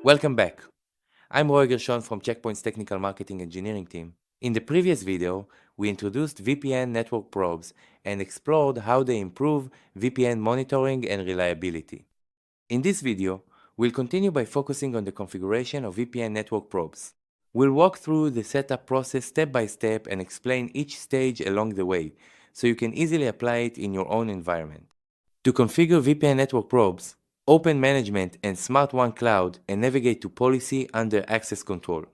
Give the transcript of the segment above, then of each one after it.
Welcome back. I'm Roy Gershon from Checkpoint's Technical Marketing Engineering team. In the previous video, we introduced VPN network probes and explored how they improve VPN monitoring and reliability. In this video, we'll continue by focusing on the configuration of VPN network probes. We'll walk through the setup process step by step and explain each stage along the way, so you can easily apply it in your own environment. To configure VPN network probes, open Management and Smart One Cloud and navigate to Policy under Access Control.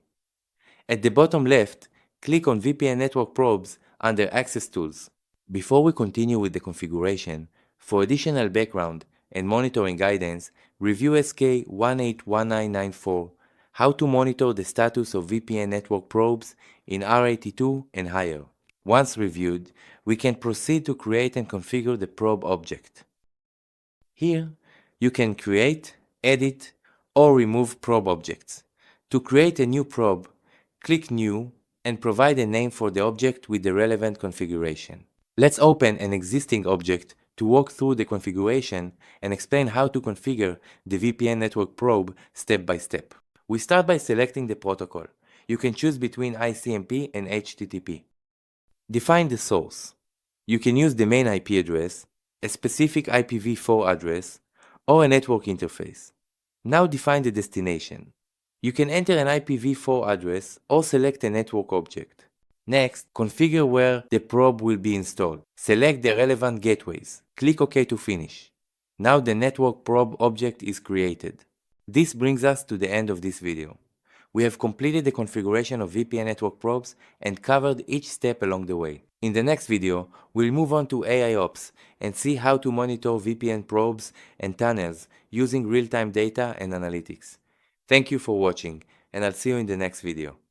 At the bottom left, click on VPN Network Probes under Access Tools. Before we continue with the configuration, for additional background and monitoring guidance, review SK 181994, How to Monitor the Status of VPN Network Probes in R82 and higher. Once reviewed, we can proceed to create and configure the probe object. Here, you can create, edit, or remove probe objects. To create a new probe, click New and provide a name for the object with the relevant configuration. Let's open an existing object to walk through the configuration and explain how to configure the VPN network probe step by step. We start by selecting the protocol. You can choose between ICMP and HTTP. Define the source. You can use the main IP address, a specific IPv4 address, or a network interface. Now define the destination. You can enter an IPv4 address or select a network object. Next, configure where the probe will be installed. Select the relevant gateways. Click OK to finish. Now the network probe object is created. This brings us to the end of this video. We have completed the configuration of VPN network probes and covered each step along the way. In the next video, we'll move on to AIOps and see how to monitor VPN probes and tunnels using real-time data and analytics. Thank you for watching, and I'll see you in the next video.